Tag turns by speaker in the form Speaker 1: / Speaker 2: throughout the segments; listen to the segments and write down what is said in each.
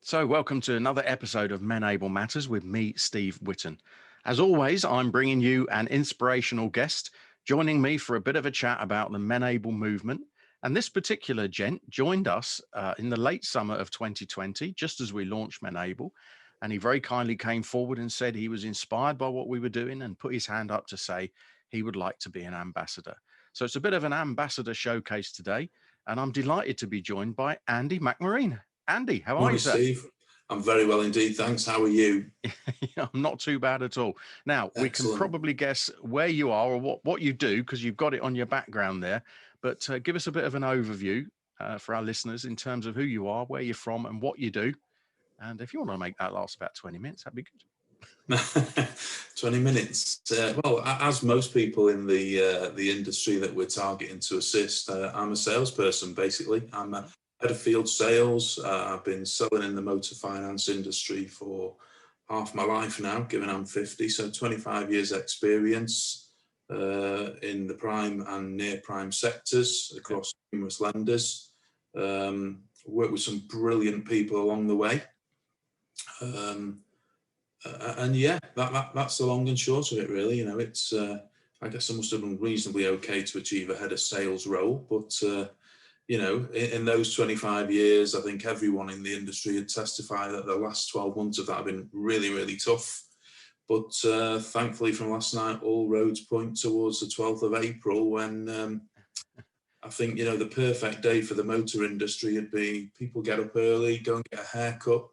Speaker 1: So, welcome to another episode of Menable Matters with me, Steve Whitten. As always, I'm bringing you an inspirational guest joining me for a bit of a chat about the Menable movement. And this particular gent joined us in the late summer of 2020, just as we launched Menable. And he very kindly came forward and said he was inspired by what we were doing and put his hand up to say he would like to be an ambassador. So, it's a bit of an ambassador showcase today. And I'm delighted to be joined by Andy McMorine. Andy, how are you,
Speaker 2: Morning,
Speaker 1: sir?
Speaker 2: Steve. I'm very well indeed, thanks. How are you?
Speaker 1: Yeah, I'm not too bad at all. Now, we can
Speaker 2: Excellent.
Speaker 1: probably guess where you are or what you do because you've got it on your background there. But give us a bit of an overview for our listeners in terms of who you are, where you're from, and what you do. And if you want to make that last about 20 minutes, that'd be good.
Speaker 2: 20 minutes. As most people in the industry that we're targeting to assist, I'm a salesperson, basically. I'm a head of field sales. I've been selling in the motor finance industry for half my life now, given I'm 50, so 25 years experience in the prime and near prime sectors across numerous lenders. Worked with some brilliant people along the way. That's the long and short of it, really. It's I guess I must have done reasonably okay to achieve a head of sales role, but in those 25 years, I think everyone in the industry would testify that the last 12 months of that have been really, really tough. But thankfully, from last night, all roads point towards the 12th of April, when I think the perfect day for the motor industry would be people get up early, go and get a haircut.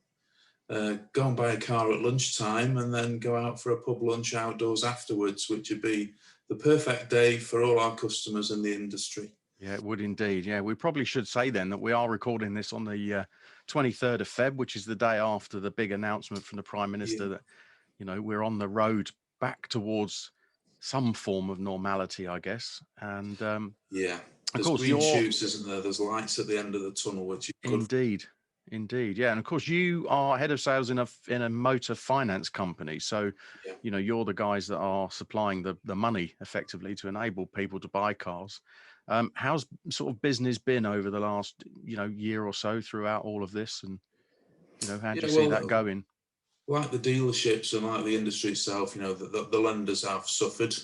Speaker 2: Go and buy a car at lunchtime and then go out for a pub lunch outdoors afterwards, which would be the perfect day for all our customers in the industry.
Speaker 1: Yeah, it would indeed. Yeah, we probably should say then that we are recording this on the 23rd of Feb, which is the day after the big announcement from the Prime Minister that, we're on the road back towards some form of normality, I guess. And
Speaker 2: there's green shoots, isn't there? There's lights at the end of the tunnel, which is good.
Speaker 1: Indeed. Yeah. And of course, you are head of sales in a motor finance company. So, you're the guys that are supplying the money effectively to enable people to buy cars. How's sort of business been over the last, year or so throughout all of this? And, how do you see that going?
Speaker 2: Like the dealerships and like the industry itself, the lenders have suffered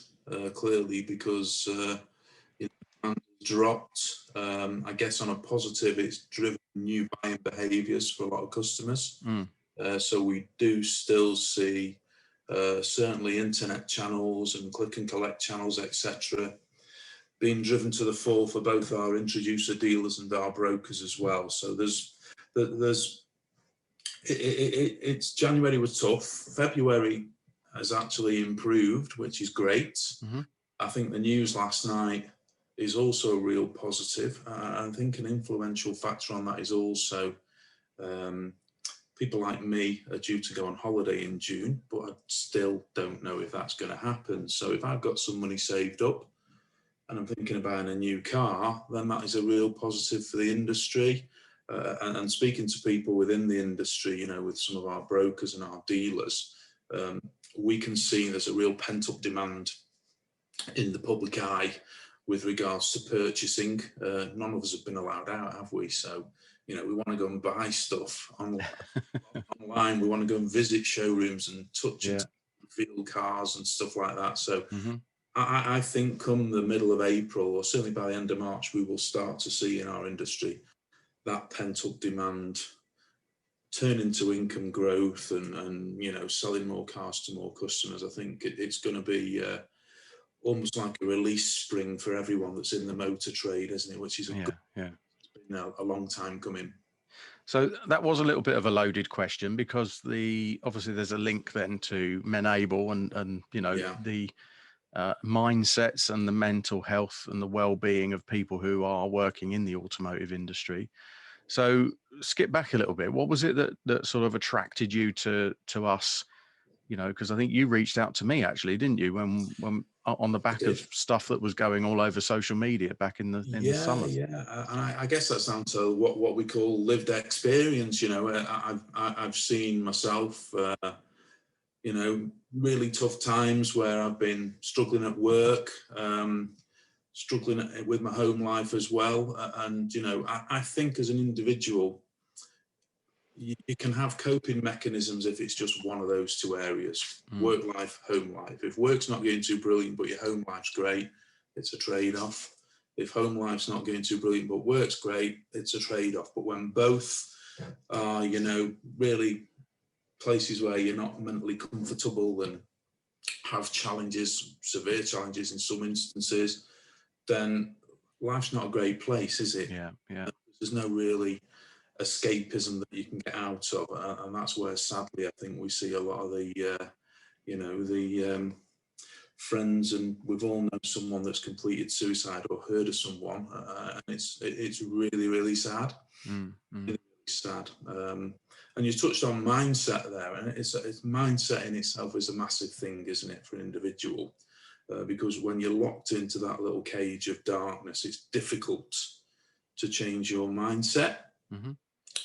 Speaker 2: clearly because dropped. I guess on a positive, it's driven new buying behaviours for a lot of customers. So we do still see certainly internet channels and click and collect channels, etc., being driven to the fore for both our introducer dealers and our brokers as well. So it's January was tough. February has actually improved, which is great. Mm-hmm. I think the news last night is also a real positive. I think an influential factor on that is also people like me are due to go on holiday in June, but I still don't know if that's going to happen. So if I've got some money saved up and I'm thinking of buying a new car, then that is a real positive for the industry. And speaking to people within the industry, with some of our brokers and our dealers, we can see there's a real pent-up demand in the public eye with regards to purchasing. None of us have been allowed out, have we? So, we want to go and buy stuff online. We want to go and visit showrooms and touch and feel cars and stuff like that. So I think come the middle of April, or certainly by the end of March, we will start to see in our industry that pent-up demand turn into income growth and selling more cars to more customers. I think it's going to be almost like a release spring for everyone that's in the motor trade, isn't it? Which is it's been a long time coming.
Speaker 1: So that was a little bit of a loaded question because obviously there's a link then to Menable and the mindsets and the mental health and the well-being of people who are working in the automotive industry. So skip back a little bit. What was it that sort of attracted you to us? Because I think you reached out to me actually, didn't you? When on the back of stuff that was going all over social media back in the summer.
Speaker 2: Yeah. And I guess that's down to what we call lived experience. I've seen myself, really tough times where I've been struggling at work, struggling with my home life as well. And, I think as an individual, you can have coping mechanisms if it's just one of those two areas, work life, home life. If work's not going too brilliant, but your home life's great, it's a trade-off. If home life's not going too brilliant, but work's great, it's a trade-off. But when both are, really places where you're not mentally comfortable and have challenges, severe challenges in some instances, then life's not a great place, is it?
Speaker 1: Yeah.
Speaker 2: There's no really escapism that you can get out of, and that's where sadly I think we see a lot of the friends, and we've all known someone that's completed suicide or heard of someone, and it's really, really sad. Really, really sad. And you touched on mindset there, and it's mindset in itself is a massive thing, isn't it, for an individual? Because when you're locked into that little cage of darkness, it's difficult to change your mindset.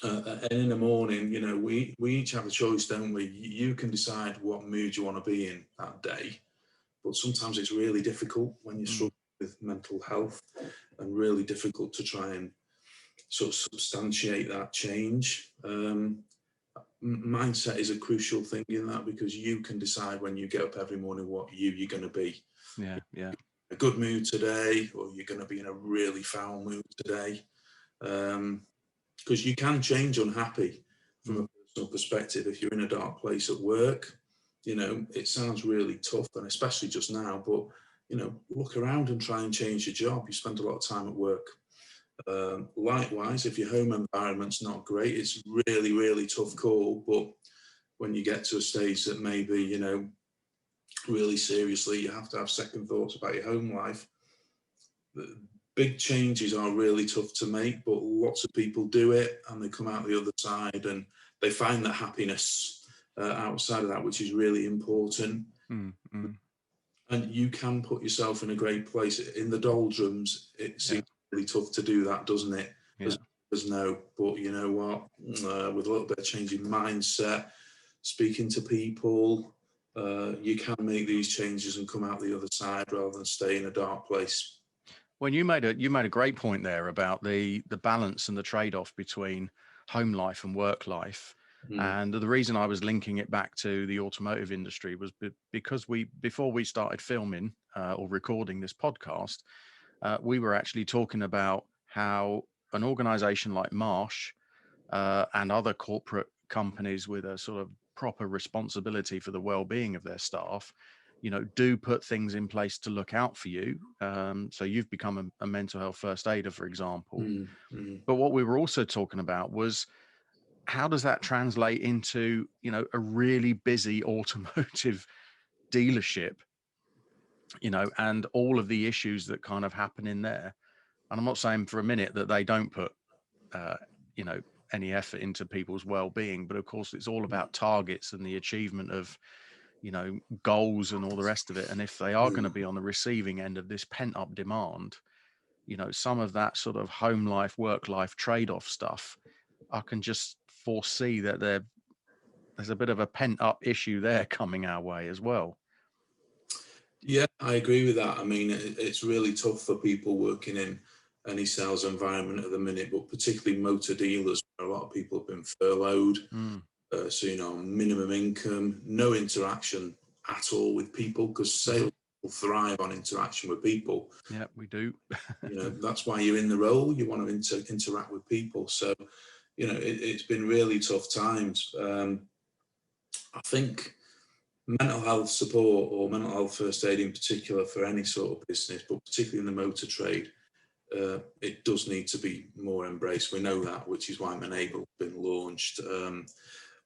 Speaker 2: And in the morning, we each have a choice, don't we? You can decide what mood you want to be in that day, but sometimes it's really difficult when you're struggling with mental health, and really difficult to try and sort of substantiate that change. Mindset is a crucial thing in that, because you can decide when you get up every morning what you're going to be.
Speaker 1: Yeah.
Speaker 2: A good mood today, or you're going to be in a really foul mood today. Because you can change unhappy from a personal perspective. If you're in a dark place at work, it sounds really tough, and especially just now, but, look around and try and change your job. You spend a lot of time at work. Likewise, if your home environment's not great, it's really, really tough call. But when you get to a stage that maybe, really seriously, you have to have second thoughts about your home life. Big changes are really tough to make, but lots of people do it, and they come out the other side and they find that happiness outside of that, which is really important. And you can put yourself in a great place. In the doldrums, it seems really tough to do that, doesn't it? There's no, but you know what? With a little bit of change in mindset, speaking to people, you can make these changes and come out the other side rather than stay in a dark place.
Speaker 1: Well, you made a great point there about the balance and the trade-off between home life and work life. And the reason I was linking it back to the automotive industry was because before we started filming or recording this podcast, we were actually talking about how an organization like Marsh and other corporate companies with a sort of proper responsibility for the well-being of their staff, do put things in place to look out for you. So you've become a mental health first aider, for example. But what we were also talking about was, how does that translate into, a really busy automotive dealership, and all of the issues that kind of happen in there? And I'm not saying for a minute that they don't put, any effort into people's well-being, but of course it's all about targets and the achievement of, goals and all the rest of it. And if they are going to be on the receiving end of this pent-up demand, some of that sort of home life, work life trade-off stuff, I can just foresee that there's a bit of a pent-up issue there coming our way as well.
Speaker 2: Yeah, I agree with that. I mean, it's really tough for people working in any sales environment at the minute, but particularly motor dealers, where a lot of people have been furloughed. So, minimum income, no interaction at all with people, because sales thrive on interaction with people.
Speaker 1: Yeah, we do.
Speaker 2: That's why you're in the role. You want to interact with people. So, it's been really tough times. I think mental health support, or mental health first aid in particular, for any sort of business, but particularly in the motor trade, it does need to be more embraced. We know that, which is why Menable has been launched.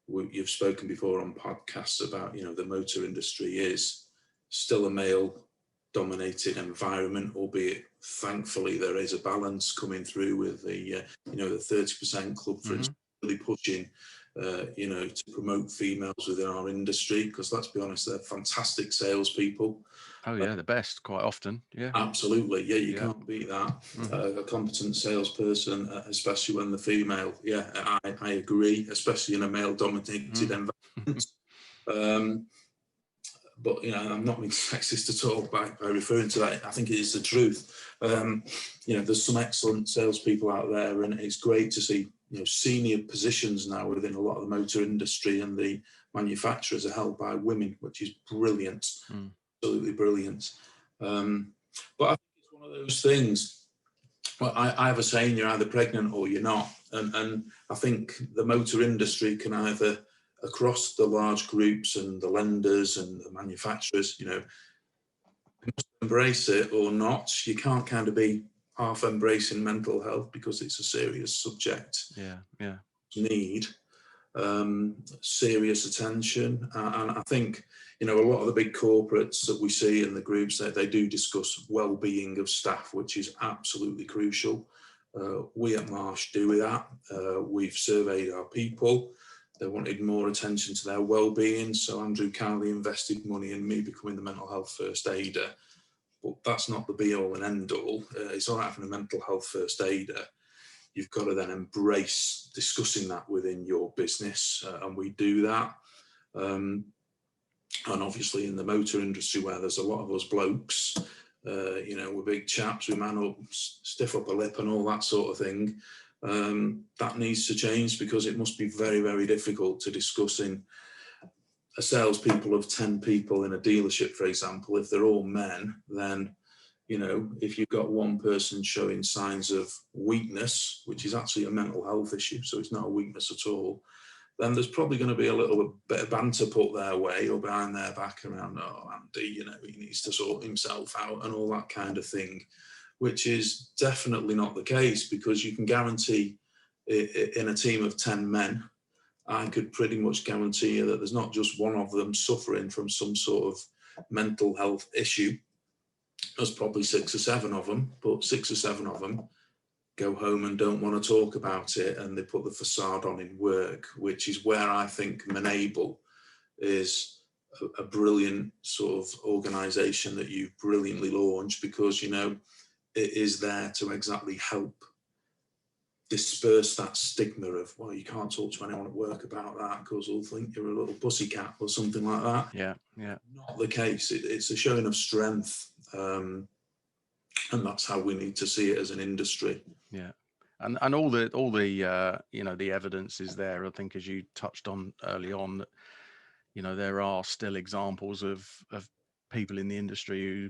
Speaker 2: You've spoken before on podcasts about, the motor industry is still a male-dominated environment, albeit thankfully there is a balance coming through with the 30% club, for instance, really pushing, to promote females within our industry, because let's be honest, they're fantastic salespeople.
Speaker 1: Oh yeah, the best quite often. Yeah,
Speaker 2: absolutely. Yeah, you can't beat that. A competent salesperson, especially when they're female. Yeah, I agree, especially in a male-dominated environment. But I'm not being sexist at all by referring to that. I think it is the truth. There's some excellent salespeople out there, and it's great to see senior positions now within a lot of the motor industry, and the manufacturers are held by women, which is brilliant, absolutely brilliant. But I think it's one of those things. Well, I have a saying: you're either pregnant or you're not, and I think the motor industry can either, across the large groups and the lenders and the manufacturers, embrace it or not. You can't kind of be half embracing mental health because it's a serious subject.
Speaker 1: Yeah.
Speaker 2: Need serious attention, and I think a lot of the big corporates that we see in the groups, that they do discuss well-being of staff, which is absolutely crucial. We at Marsh do that. We've surveyed our people. They wanted more attention to their well-being, so Andrew kindly invested money in me becoming the mental health first aider. But that's not the be-all and end-all. It's all right having a mental health first aider. You've got to then embrace discussing that within your business, and we do that. And obviously in the motor industry, where there's a lot of us blokes, we're big chaps, we man up, stiff up a lip and all that sort of thing, that needs to change, because it must be very, very difficult to discuss in a salespeople of 10 people in a dealership, for example. If they're all men, then if you've got one person showing signs of weakness, which is actually a mental health issue, so it's not a weakness at all, then there's probably going to be a little bit of banter put their way or behind their back around, oh, Andy, he needs to sort himself out and all that kind of thing, which is definitely not the case, because you can guarantee in a team of 10 men, I could pretty much guarantee you that there's not just one of them suffering from some sort of mental health issue. There's probably 6 or 7 of them, but 6 or 7 of them go home and don't want to talk about it, and they put the facade on in work, which is where I think Menable is a brilliant sort of organisation that you've brilliantly launched, because, it is there to exactly help disperse that stigma of, well, you can't talk to anyone at work about that because they'll think you're a little pussycat or something like that.
Speaker 1: Yeah.
Speaker 2: Not the case. It's a showing of strength, and that's how we need to see it as an industry.
Speaker 1: Yeah. And all the the evidence is there. I think, as you touched on early on, that there are still examples of people in the industry who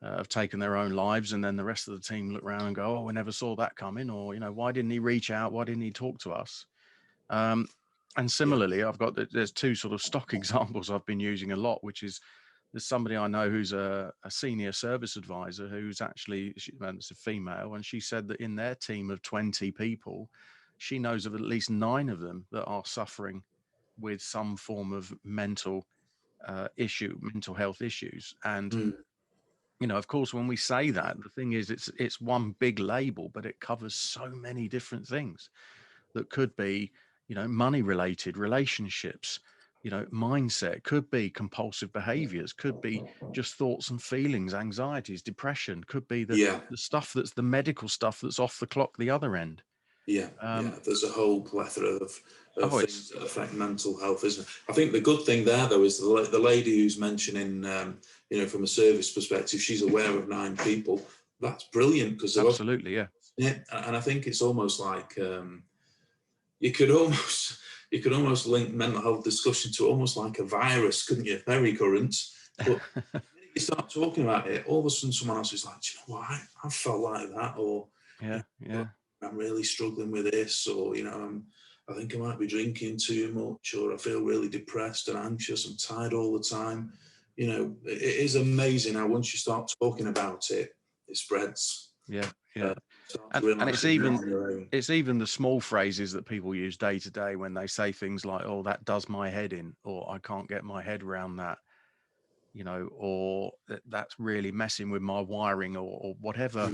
Speaker 1: have taken their own lives, and then the rest of the team look around and go, oh, we never saw that coming, or why didn't he reach out, why didn't he talk to us? And similarly, I've got there's 2 sort of stock examples I've been using a lot, which is, there's somebody I know who's a senior service advisor who's actually, it's a female, and she said that in their team of 20 people, she knows of at least 9 of them that are suffering with some form of mental health issues. And of course, when we say that, the thing is, it's one big label, but it covers so many different things that could be, money related, relationships, mindset, could be compulsive behaviors, could be just thoughts and feelings, anxieties, depression, could be the stuff that's the medical stuff that's off the clock the other end.
Speaker 2: There's a whole plethora of things that affect mental health, isn't it? I think the good thing there, though, is the lady who's mentioning, from a service perspective, she's aware of 9 people. That's brilliant, because
Speaker 1: absolutely, yeah.
Speaker 2: And I think it's almost like you could almost link mental health discussion to almost like a virus, couldn't you? Very current. But you start talking about it, all of a sudden someone else is like, you know what, I felt like that, or I'm really struggling with this, or I think I might be drinking too much, or I feel really depressed and anxious, I'm tired all the time. It is amazing how once you start talking about it, it spreads.
Speaker 1: And it's even the small phrases that people use day to day when they say things like, oh, that does my head in, or I can't get my head around that, or that's really messing with my wiring, or whatever.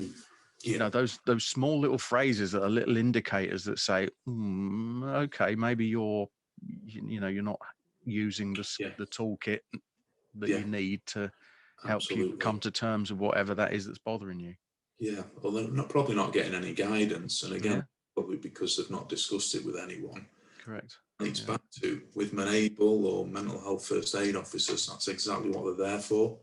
Speaker 1: Those small little phrases that are little indicators that say, okay, maybe you're not using the toolkit that you need to help you come to terms with whatever that is that's bothering you.
Speaker 2: Well, they're probably not getting any guidance, and again, probably because they've not discussed it with anyone.
Speaker 1: Correct.
Speaker 2: It's back to, with Menable or mental health first aid officers, that's exactly what they're there for.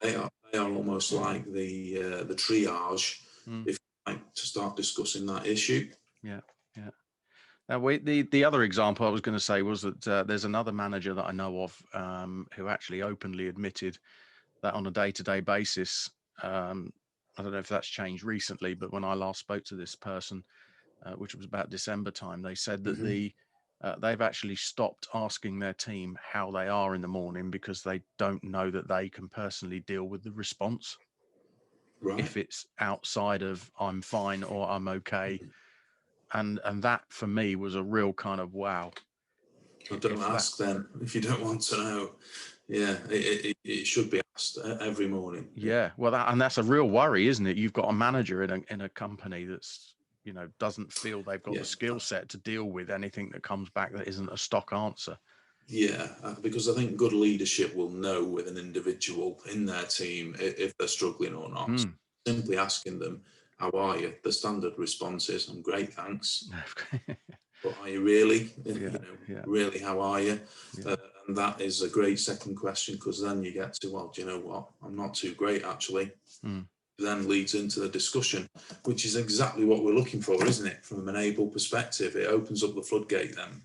Speaker 2: They are almost like the triage, if you like, to start discussing that issue.
Speaker 1: The other example I was going to say was that there's another manager that I know of who actually openly admitted that on a day-to-day basis, I don't know if that's changed recently, but when I last spoke to this person, which was about December time, they said that they've actually stopped asking their team how they are in the morning because they don't know that they can personally deal with the response.
Speaker 2: Right.
Speaker 1: If it's outside of I'm fine or I'm okay. And that for me was a real kind of wow.
Speaker 2: Well, don't ask then if you don't want to know. Yeah, it should be asked every morning.
Speaker 1: Yeah, well, that's a real worry, isn't it? You've got a manager in a company that's, doesn't feel they've got the skill set to deal with anything that comes back that isn't a stock answer.
Speaker 2: Yeah, because I think good leadership will know with an individual in their team if they're struggling or not. So simply asking them, "How are you?" The standard response is, "I'm great, thanks." But are you really? Really, how are you? And that is a great second question, because then you get to, well, do you know what? I'm not too great, actually. Then leads into the discussion, which is exactly what we're looking for, isn't it? From a Menable perspective, it opens up the floodgate then.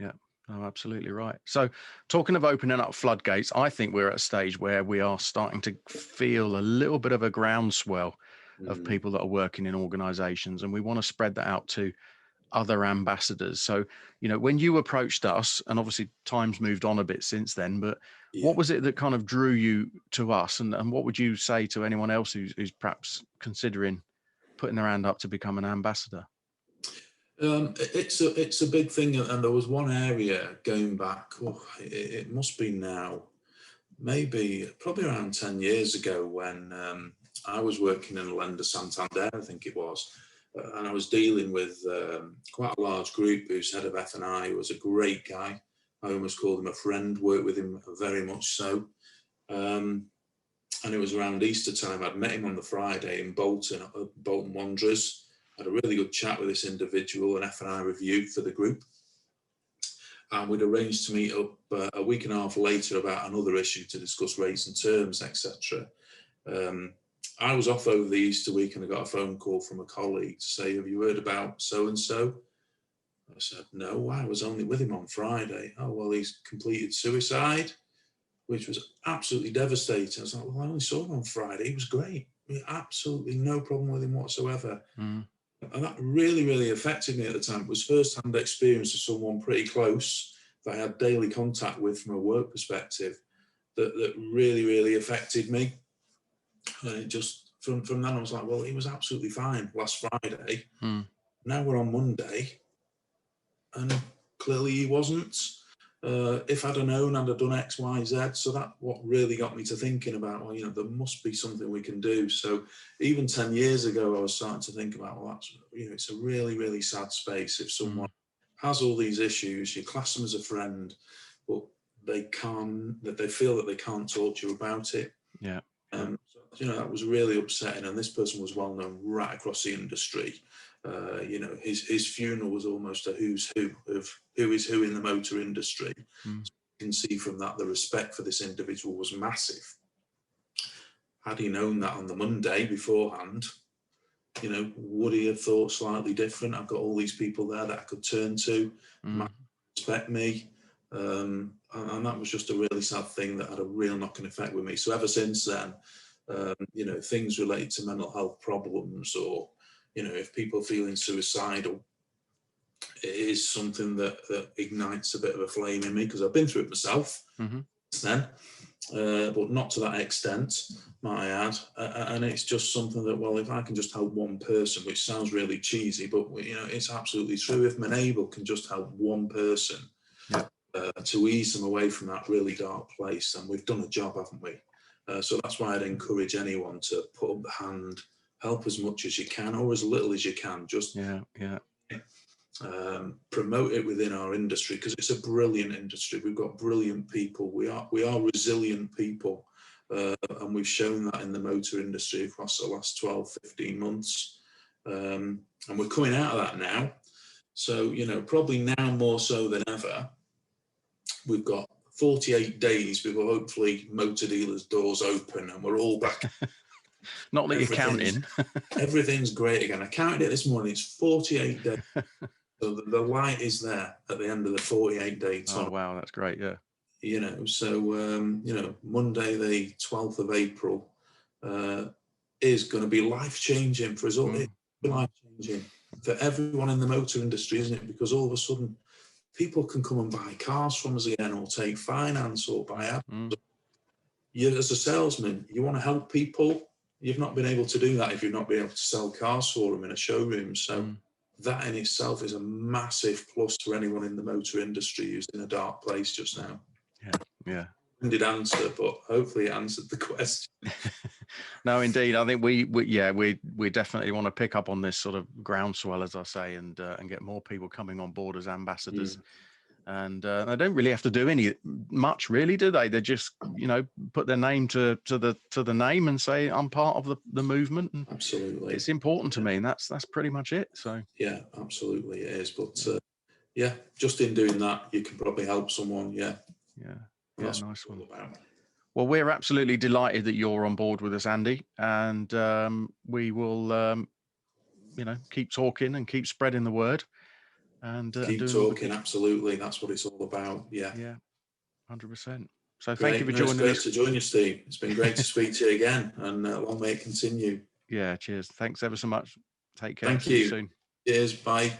Speaker 1: Yeah. Oh, absolutely right. So talking of opening up floodgates, I think we're at a stage where we are starting to feel a little bit of a groundswell of people that are working in organizations, and we want to spread that out to other ambassadors. So, when you approached us, and obviously time's moved on a bit since then, but what was it that kind of drew you to us? And what would you say to anyone else who's perhaps considering putting their hand up to become an ambassador?
Speaker 2: It's a big thing, and there was one area going back. It must be now, probably around 10 years ago, when I was working in a lender, Santander, I think it was, and I was dealing with quite a large group whose head of F&I was a great guy. I almost called him a friend. Worked with him very much so. And it was around Easter time. I'd met him on the Friday in Bolton, at Bolton Wanderers. Had a really good chat with this individual, an F&I review for the group. And we'd arranged to meet up a week and a half later about another issue to discuss rates and terms, etc. I was off over the Easter week, and I got a phone call from a colleague to say, "Have you heard about so-and-so?" I said, "No, I was only with him on Friday." "Oh, well, he's completed suicide," which was absolutely devastating. I was like, "Well, I only saw him on Friday. He was great. Absolutely no problem with him whatsoever." And that really, really affected me at the time. It was first-hand experience of someone pretty close that I had daily contact with from a work perspective that really, really affected me. And it just, from then I was like, well, he was absolutely fine last Friday. Now we're on Monday, and clearly he wasn't. If I'd have known, I'd have done X, Y, Z. So that's what really got me to thinking about, well, there must be something we can do. So even 10 years ago, I was starting to think about, well, that's, it's a really, really sad space if someone has all these issues, you class them as a friend, but they feel that they can't talk to you about it.
Speaker 1: Yeah.
Speaker 2: So, that was really upsetting. And this person was well known right across the industry. His funeral was almost a who's who of who is who in the motor industry. So you can see from that the respect for this individual was massive. Had he known that on the Monday beforehand, would he have thought slightly different? I've got all these people there that I could turn to, respect me. And that was just a really sad thing that had a real knock-on effect with me. So ever since then, things related to mental health problems, or if people are feeling suicidal, it is something that ignites a bit of a flame in me, because I've been through it myself since then, but not to that extent, might I add. And it's just something that, well, if I can just help one person, which sounds really cheesy, but it's absolutely true. If Menable can just help one person to ease them away from that really dark place, then we've done a job, haven't we? So that's why I'd encourage anyone to put up the hand, help as much as you can, or as little as you can. Just promote it within our industry, because it's a brilliant industry. We've got brilliant people. We are resilient people, and we've shown that in the motor industry across the last 12, 15 months. And we're coming out of that now. So, probably now more so than ever, we've got 48 days before hopefully motor dealers' doors open and we're all back.
Speaker 1: Not that you're counting.
Speaker 2: Everything's great again. I counted it this morning. It's 48 days So the light is there at the end of the 48-day tunnel.
Speaker 1: Oh, wow, that's great. Yeah.
Speaker 2: You know, so Monday the 12th of April is going to be life-changing for us all. It's life-changing for everyone in the motor industry, isn't it? Because all of a sudden people can come and buy cars from us again, or take finance, or buy ads. You, as a salesman, you want to help people. You've not been able to do that if you've not been able to sell cars for them in a showroom. So that in itself is a massive plus for anyone in the motor industry who's in a dark place just now.
Speaker 1: Yeah.
Speaker 2: Did answer, but hopefully it answered the question.
Speaker 1: No, indeed. I think we definitely want to pick up on this sort of groundswell, as I say, and get more people coming on board as ambassadors. And they don't really have to do much, really, do they? They just, put their name to the name and say, I'm part of the movement. And
Speaker 2: absolutely,
Speaker 1: it's important to me, and that's pretty much it. So
Speaker 2: yeah, absolutely, it is. But just in doing that, you can probably help someone. Yeah,
Speaker 1: nice one. Well, we're absolutely delighted that you're on board with us, Andy, and we will, keep talking and keep spreading the word. And
Speaker 2: keep talking. Absolutely, that's what it's all about. Yeah,
Speaker 1: 100%. So thank you for joining us.
Speaker 2: Great to join you, Steve. It's been great to speak to you again, and long may it continue.
Speaker 1: Yeah, cheers. Thanks ever so much. Take care.
Speaker 2: Thank
Speaker 1: See you
Speaker 2: you
Speaker 1: soon.
Speaker 2: Cheers. Bye.